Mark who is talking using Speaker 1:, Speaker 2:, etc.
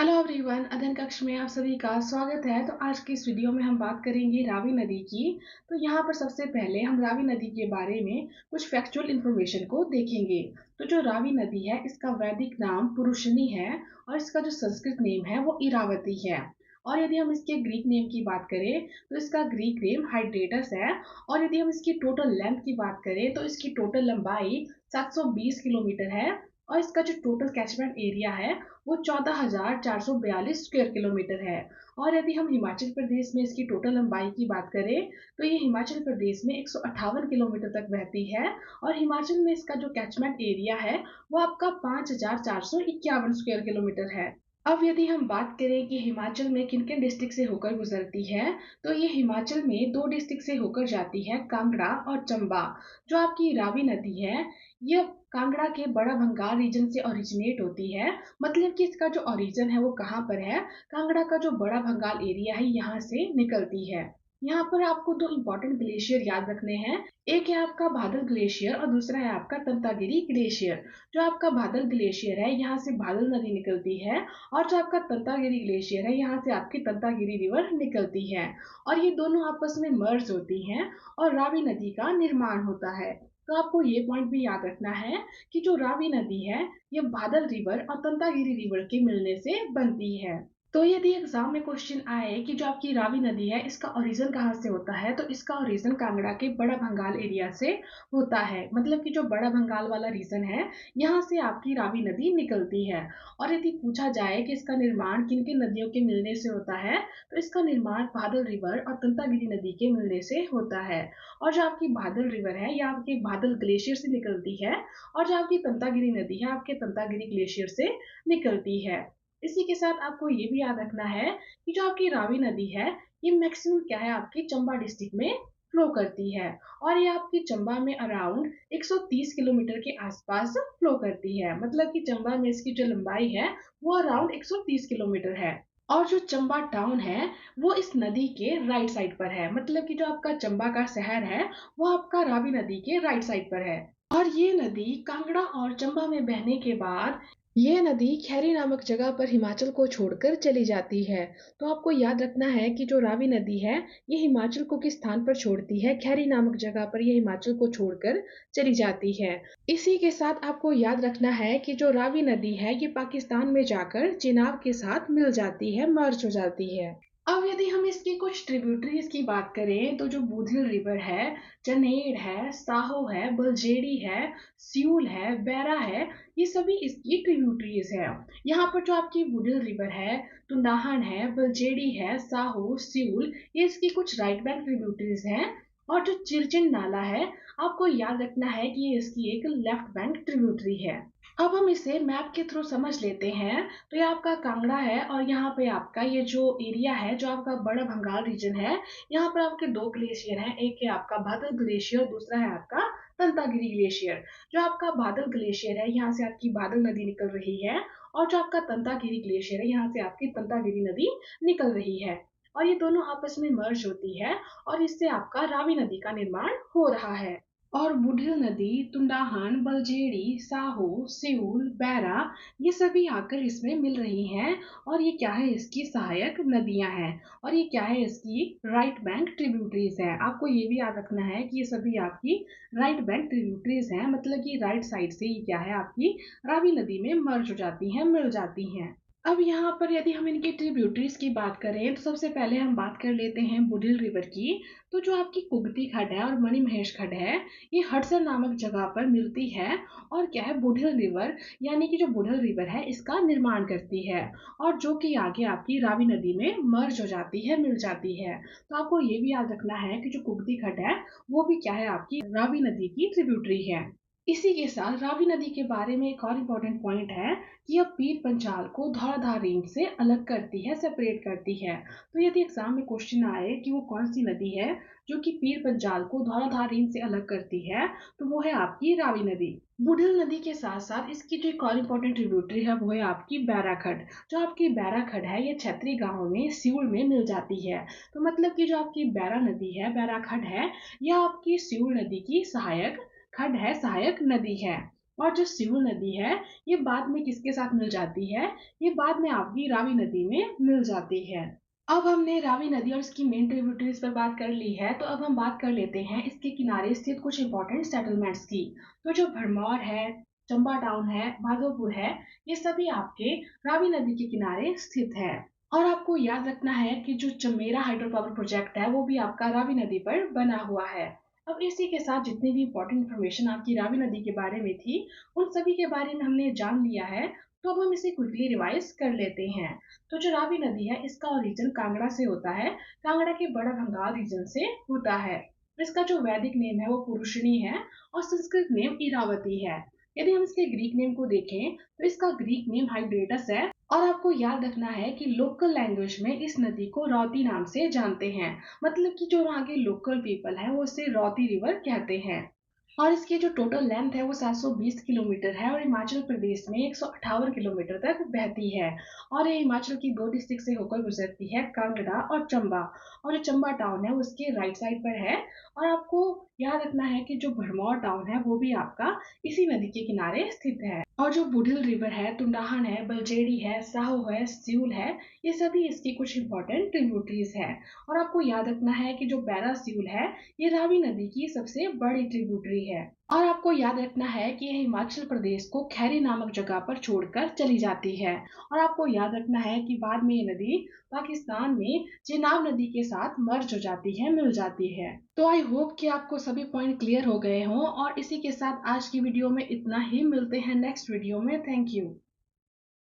Speaker 1: Hello everyone, अध्ययन कक्ष में आप सभी का स्वागत है। तो आज की इस वीडियो में हम बात करेंगे रावी नदी की। तो यहाँ पर सबसे पहले हम रावी नदी के बारे में कुछ फैक्चुअल इंफॉर्मेशन को देखेंगे। तो जो रावी नदी है इसका वैदिक नाम पुरुषनी है और इसका जो संस्कृत नेम है वो इरावती है। और यदि हम इसके ग्रीक नेम की बात करें तो इसका ग्रीक नेम हाइड्रेटस है। और यदि हम इसकी टोटल लेंथ की बात करें तो इसकी टोटल लंबाई 720 किलोमीटर है और इसका जो टोटल कैचमेंट एरिया है वो 14,442 स्क्वायर किलोमीटर है। और यदि हम हिमाचल प्रदेश में इसकी टोटल लंबाई की बात करें तो ये हिमाचल प्रदेश में 158 किलोमीटर तक बहती है। और हिमाचल में इसका जो कैचमेंट एरिया है वो आपका 5,451 स्क्वायर किलोमीटर है। अब यदि हम बात करें कि हिमाचल में किन किन डिस्ट्रिक्ट से होकर गुजरती है तो ये हिमाचल में दो डिस्ट्रिक्ट से होकर जाती है, कांगड़ा और चंबा। जो आपकी रावी नदी है ये कांगड़ा के बड़ा भंगाल रीजन से ओरिजिनेट होती है। मतलब कि इसका जो ओरिजिन है वो कहाँ पर है, कांगड़ा का जो बड़ा भंगाल एरिया है यहाँ से निकलती है। यहाँ पर आपको दो इम्पोर्टेंट ग्लेशियर याद रखने हैं। एक है आपका बादल ग्लेशियर और दूसरा है आपका तंतागिरी ग्लेशियर। जो आपका बादल ग्लेशियर है यहाँ से बादल नदी निकलती है और जो आपका तंतागिरी ग्लेशियर है यहाँ से आपकी तंतागिरी रिवर निकलती है। और ये दोनों आपस में मर्ज होती हैं और रावी नदी का निर्माण होता है। तो आपको ये पॉइंट भी याद रखना है कि जो रावी नदी है ये बादल रिवर और तंतागिरी रिवर के मिलने से बनती है। तो यदि एग्जाम में क्वेश्चन आए कि जो आपकी रावी नदी है इसका ओरिजिन कहाँ से होता है तो इसका ओरिजिन कांगड़ा के बड़ा भंगाल एरिया से होता है। मतलब कि जो बड़ा भंगाल वाला रीजन है यहाँ से आपकी रावी नदी निकलती है। और यदि पूछा जाए कि इसका निर्माण किन किन नदियों के मिलने से होता है तो इसका निर्माण बादल रिवर और तंतागिरी नदी के मिलने से होता है। और जो आपकी बादल रिवर है यह आपके बादल ग्लेशियर से निकलती है और जो आपकी तंतागिरी नदी है आपके तंतागिरी ग्लेशियर से निकलती है। इसी के साथ आपको ये भी याद रखना है कि जो आपकी रावी नदी है ये मैक्सिमम क्या है आपकी चंबा डिस्ट्रिक्ट में फ्लो करती है। और ये आपकी चंबा में अराउंड 130 किलोमीटर के आसपास फ्लो करती है। मतलब कि चंबा में इसकी जो लंबाई है वो अराउंड 130 किलोमीटर है। और जो चंबा टाउन है वो इस नदी के राइट साइड पर है। मतलब कि जो आपका चंबा का शहर है वो आपका रावी नदी के राइट साइड पर है। और ये नदी कांगड़ा और चंबा में बहने के बाद ये नदी खैरी नामक जगह पर हिमाचल को छोड़कर चली जाती है। तो आपको याद रखना है कि जो रावी नदी है ये हिमाचल को किस स्थान पर छोड़ती है, खैरी नामक जगह पर ये हिमाचल को छोड़कर चली जाती है। इसी के साथ आपको याद रखना है कि जो रावी नदी है ये पाकिस्तान में जाकर चिनाब के साथ मिल जाती है, मर्ज हो जाती है। अब यदि हम इसकी कुछ ट्रिब्यूटरीज की बात करें तो जो बूधिल रिवर है, चनेड़ है, साहो है, बलजेड़ी है, सियूल है, बैरा है, ये सभी इसकी ट्रिब्यूटरीज है। यहाँ पर जो आपकी बूधिल रिवर है, टुंडाहन है, बलजेड़ी है, साहो, सियूल, ये इसकी कुछ राइट बैंक ट्रिब्यूटरीज हैं। और जो चिरचिन नाला है आपको याद रखना है कि ये इसकी एक लेफ्ट बैंक ट्रिब्यूटरी है। अब हम इसे मैप के थ्रू समझ लेते हैं। तो ये आपका कांगड़ा है और यहाँ पे आपका ये जो एरिया है जो आपका बड़ा भंगाल रीजन है, यहाँ पर आपके दो ग्लेशियर हैं। एक है आपका बादल ग्लेशियर, दूसरा है आपका तंतागिरी ग्लेशियर। जो आपका बादल ग्लेशियर है यहाँ से आपकी बादल नदी निकल रही है और जो आपका तंतागिरी ग्लेशियर है यहाँ से आपकी तंतागिरी नदी निकल रही है। और ये दोनों आपस में मर्ज होती है और इससे आपका रावी नदी का निर्माण हो रहा है। और बुढ़िल नदी, तुंडाहन, बलजेड़ी, साहो, सियूल, बैरा, ये सभी आकर इसमें मिल रही हैं। और ये क्या है, इसकी सहायक नदियां हैं। और ये क्या है, इसकी राइट बैंक ट्रिब्यूटरीज है। आपको ये भी याद रखना है कि ये सभी आपकी राइट बैंक ट्रिब्यूटरीज हैं। मतलब कि राइट साइड से ये क्या है आपकी रावी नदी में मर्ज हो जाती हैं, मिल जाती हैं। अब यहाँ पर यदि हम इनकी ट्रिब्यूटरीज की बात करें तो सबसे पहले हम बात कर लेते हैं बुढ़िल रिवर की। तो जो आपकी कुगती खड्ड है और मणिमहेश खड्ड है ये हडसन नामक जगह पर मिलती है। और क्या है, बुढ़िल रिवर यानी कि जो बुढ़िल रिवर है इसका निर्माण करती है और जो कि आगे आपकी रावी नदी में मर्ज हो जाती है, मिल जाती है। तो आपको ये भी याद रखना है कि जो कुगती खड्ड है वो भी क्या है, आपकी रावी नदी की ट्रिब्यूटरी है। इसी के साथ रावी नदी के बारे में एक और इम्पोर्टेंट पॉइंट है कि यह पीर पंचाल को धौलाधार रेंज से अलग करती है, सेपरेट करती है। तो यदि एग्जाम में क्वेश्चन आए कि वो कौन सी नदी है जो कि पीर पंचाल को धौलाधार रेंज से अलग करती है तो वो है आपकी रावी नदी। बुढ़िल नदी के साथ साथ इसकी जो एक और इम्पोर्टेंट ट्रिब्यूटरी है वो है आपकी बैराखड्ड। जो आपकी बैराखड्ड है ये छतरी गांव में सियूल में मिल जाती है। तो मतलब कि जो आपकी बैरा नदी है, बैराखड्ड है, यह आपकी सियूल नदी की सहायक खड्ड है, सहायक नदी है। और जो सियूल नदी है ये बाद में किसके साथ मिल जाती है, ये बाद में आपकी रावी नदी में मिल जाती है। अब हमने रावी नदी और इसकी मेन ट्रिब्यूटरीज पर बात कर ली है, तो अब हम बात कर लेते हैं इसके किनारे स्थित कुछ इंपॉर्टेंट सेटलमेंट्स की। तो जो भरमौर है, चंबा टाउन है, माधोपुर है, ये सभी आपके रावी नदी के किनारे स्थित है। और आपको याद रखना है कि जो चमेरा हाइड्रो पावर प्रोजेक्ट है वो भी आपका रावी नदी पर बना हुआ है। अब इसी के साथ जितनी भी इंपॉर्टेंट इन्फॉर्मेशन आपकी रावी नदी के बारे में थी, उन सभी के बारे में हमने जान लिया है। तो अब हम इसे क्विकली रिवाइज कर लेते हैं। तो जो रावी नदी है इसका ओरिजिन कांगड़ा से होता है, कांगड़ा के बड़ा भंगाल रीजन से होता है। इसका जो वैदिक नेम है वो पुरुषिणी है और संस्कृत नेम इरावती है। यदि हम इसके ग्रीक नेम को देखें तो इसका ग्रीक नेम हाइड्रेटस है। और आपको याद रखना है कि लोकल लैंग्वेज में इस नदी को रौती नाम से जानते हैं, मतलब कि जो वहाँ के लोकल पीपल हैं वो इसे रौती रिवर कहते हैं। और इसकी जो टोटल लेंथ है वो 720 किलोमीटर है और हिमाचल प्रदेश में 158 किलोमीटर तक बहती है। और ये हिमाचल की दो डिस्ट्रिक्ट से होकर गुजरती है, कांगड़ा और चंबा। और जो चंबा टाउन है वो उसके राइट साइड पर है। और आपको याद रखना है कि जो भरमौर टाउन है वो भी आपका इसी नदी के किनारे स्थित है। और जो बुढ़िल रिवर है, तुंडाहन है, बलजेड़ी है, साहो है, सियूल है, ये सभी इसकी कुछ इंपॉर्टेंट ट्रिब्यूटरीज है। और आपको याद रखना है कि जो बैरा सियूल है ये रावी नदी की सबसे बड़ी ट्रिब्यूटरी है। और आपको याद रखना है कि यह हिमाचल प्रदेश को खैरी नामक जगह पर छोड़कर चली जाती है। और आपको याद रखना है कि बाद में ये नदी पाकिस्तान में चेनाब नदी के साथ मर्ज हो जाती है, मिल जाती है। तो आई होप कि आपको सभी पॉइंट क्लियर हो गए हों। और इसी के साथ आज की वीडियो में इतना ही। मिलते हैं नेक्स्ट वीडियो में। Thank you.